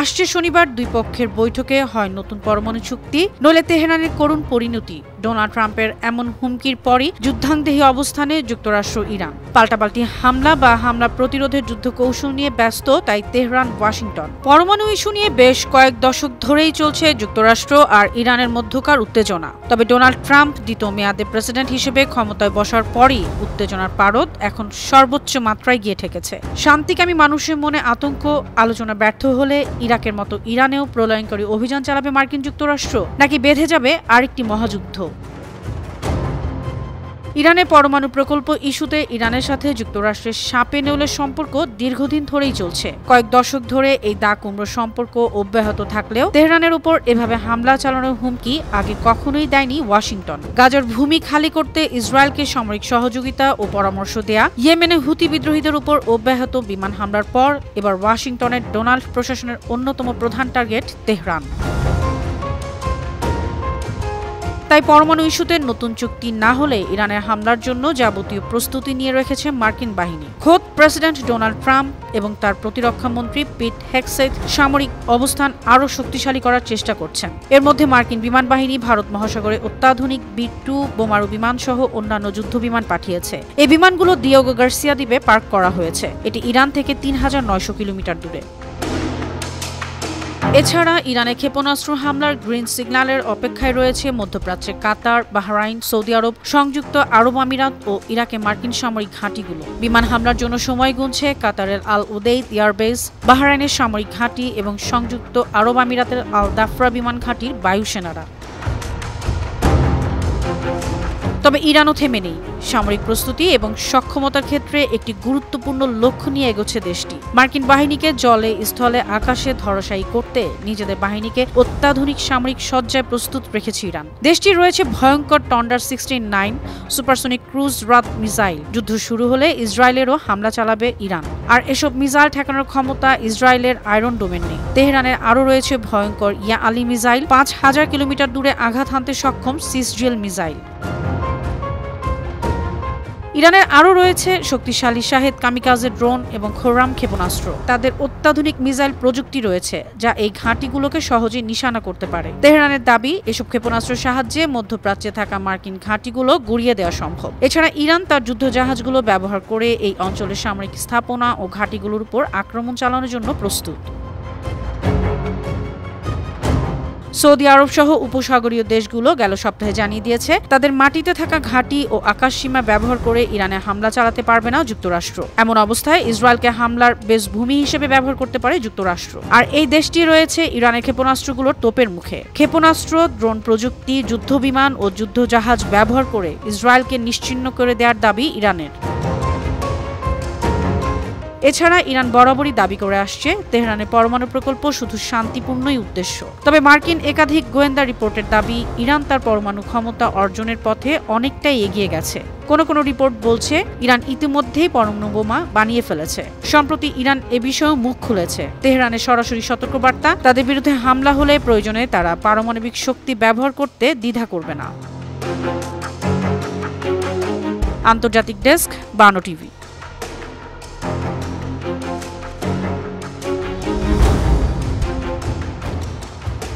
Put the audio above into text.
আসছে শনিবার দুই পক্ষের বৈঠকে হয় নতুন পরমাণু চুক্তি, নইলে তেহরানের করুণ পরিণতি। ডোনাল্ড ট্রাম্পের এমন হুমকির পরই যুদ্ধাংদেহী অবস্থানে যুক্তরাষ্ট্র ইরান। পাল্টাপাল্টি হামলা বা হামলা প্রতিরোধের যুদ্ধ কৌশল নিয়ে ব্যস্ত তাই তেহরান ওয়াশিংটন। পরমাণু ইস্যু নিয়ে বেশ কয়েক দশক ধরেই চলছে যুক্তরাষ্ট্র আর ইরানের মধ্যকার উত্তেজনা। তবে ডোনাল্ড ট্রাম্প দ্বিতীয় মেয়াদে প্রেসিডেন্ট হিসেবে ক্ষমতায় বসার পরই উত্তেজনার পারদ এখন সর্বোচ্চ মাত্রায় গিয়ে ঠেকেছে। শান্তিকামী মানুষের মনে আতঙ্ক, আলোচনা ব্যর্থ হলে ইরাকের মতো ইরানেও প্রলয়ঙ্করী অভিযান চালাবে মার্কিন যুক্তরাষ্ট্র, নাকি বেঁধে যাবে আরেকটি মহাযুদ্ধ। ইরানের পরমাণু প্রকল্প ইস্যুতে ইরানের সাথে যুক্তরাষ্ট্রের সাপে নেউলের সম্পর্ক দীর্ঘদিন ধরেই চলছে। কয়েক দশক ধরে এই দা কুমড়ো সম্পর্ক অব্যাহত থাকলেও তেহরানের উপর এভাবে হামলা চালানোর হুমকি আগে কখনোই দেয়নি ওয়াশিংটন। গাজার ভূমি খালি করতে ইসরায়েলকে সামরিক সহযোগিতা ও পরামর্শ দেয়া, ইয়েমেনে হুতি বিদ্রোহীদের উপর অব্যাহত বিমান হামলার পর এবার ওয়াশিংটনের ডোনাল্ড প্রশাসনের অন্যতম প্রধান টার্গেট তেহরান। তাই পরমাণু ইস্যুতে নতুন চুক্তি না হলে ইরানের হামলার জন্য যাবতীয় প্রস্তুতি নিয়ে রেখেছে মার্কিন বাহিনী। খোদ প্রেসিডেন্ট ডোনাল্ড ট্রাম্প এবং তার প্রতিরক্ষা মন্ত্রী পিট হেগসেথ সামরিক অবস্থান আরও শক্তিশালী করার চেষ্টা করছেন। এর মধ্যে মার্কিন বিমান বাহিনী ভারত মহাসাগরে অত্যাধুনিক B-2 বোমারু বিমান সহ অন্যান্য যুদ্ধ বিমান পাঠিয়েছে। এই বিমানগুলো দিয়েগো গার্সিয়া দ্বীপে পার্ক করা হয়েছে। এটি ইরান থেকে ৩,৯০০ কিলোমিটার দূরে। এছাড়া ইরানে ক্ষেপণাস্ত্র হামলার গ্রিন সিগন্যালের অপেক্ষায় রয়েছে মধ্যপ্রাচ্যে কাতার, বাহরাইন, সৌদি আরব, সংযুক্ত আরব আমিরাত ও ইরাকে মার্কিন সামরিক ঘাঁটিগুলো। বিমান হামলার জন্য সময় গুনছে কাতারের আল উদেইদ এয়ারবেস, বাহরাইনের সামরিক ঘাঁটি এবং সংযুক্ত আরব আমিরাতের আল দাফরা বিমান ঘাঁটির বায়ুসেনারা। তবে ইরানও থেমে নেই। সামরিক প্রস্তুতি এবং সক্ষমতার ক্ষেত্রে একটি গুরুত্বপূর্ণ লক্ষ্য নিয়ে এগোচ্ছে দেশটি। মার্কিন বাহিনীকে জলে, স্থলে, আকাশে ধরাশায়ী করতে নিজেদের বাহিনীকে অত্যাধুনিক সামরিক সজ্জায় প্রস্তুত রেখেছে ইরান। দেশটির রয়েছে ভয়ঙ্কর টন্ডার 69 সুপারসনিক ক্রুজ রাদ মিসাইল। যুদ্ধ শুরু হলে ইসরায়েলেরও হামলা চালাবে ইরান। আর এসব মিসাইল ঠেকানোর ক্ষমতা ইসরায়েলের আয়রন ডোমেন নেই। তেহরানের আরও রয়েছে ভয়ঙ্কর ইয়া আলী মিসাইল, ৫,০০০ কিলোমিটার দূরে আঘাত হানতে সক্ষম সিসজিএল মিসাইল। ইরানের আরও রয়েছে শক্তিশালী শাহেদ কামিকাজে ড্রোন এবং খোরাম ক্ষেপণাস্ত্র। তাদের অত্যাধুনিক মিসাইল প্রযুক্তি রয়েছে যা এই ঘাঁটিগুলোকে সহজে নিশানা করতে পারে। তেহরানের দাবি, এসব ক্ষেপণাস্ত্রের সাহায্যে মধ্যপ্রাচ্যে থাকা মার্কিন ঘাঁটিগুলো গুড়িয়ে দেওয়া সম্ভব। এছাড়া ইরান তার যুদ্ধজাহাজগুলো ব্যবহার করে এই অঞ্চলের সামরিক স্থাপনা ও ঘাঁটিগুলোর উপর আক্রমণ চালানোর জন্য প্রস্তুত। সৌদি আরব সহ উপসাগরীয় দেশগুলো গেল সপ্তাহে জানিয়ে দিয়েছে তাদের মাটিতে থাকা ঘাঁটি ও আকাশসীমা ব্যবহার করে ইরানে হামলা চালাতে পারবে না যুক্তরাষ্ট্র। এমন অবস্থায় ইসরায়েলকে হামলার বেশ ভূমি হিসেবে ব্যবহার করতে পারে যুক্তরাষ্ট্র। আর এই দেশটি রয়েছে ইরানের ক্ষেপণাস্ত্রগুলোর তোপের মুখে। ক্ষেপণাস্ত্র, ড্রোন প্রযুক্তি, যুদ্ধবিমান ও যুদ্ধজাহাজ ব্যবহার করে ইসরায়েলকে নিশ্চিহ্ন করে দেওয়ার দাবি ইরানের। এছাড়া ইরান বরাবরই দাবি করে আসছে তেহরানের পরমাণু প্রকল্প শুধু শান্তিপূর্ণই উদ্দেশ্য। তবে মার্কিন একাধিক গোয়েন্দা রিপোর্টের দাবি, ইরান তার পরমাণু ক্ষমতা অর্জনের পথে অনেকটাই এগিয়ে গেছে। কোনো রিপোর্ট বলছে ইরান ইতিমধ্যেই পরমাণু বোমা বানিয়ে ফেলেছে। সম্প্রতি ইরান এ বিষয়েও মুখ খুলেছে। তেহরানের সরাসরি সতর্কবার্তা, তাদের বিরুদ্ধে হামলা হলে প্রয়োজনে তারা পারমাণবিক শক্তি ব্যবহার করতে দ্বিধা করবে না। আন্তর্জাতিক ডেস্ক, বানো টিভি।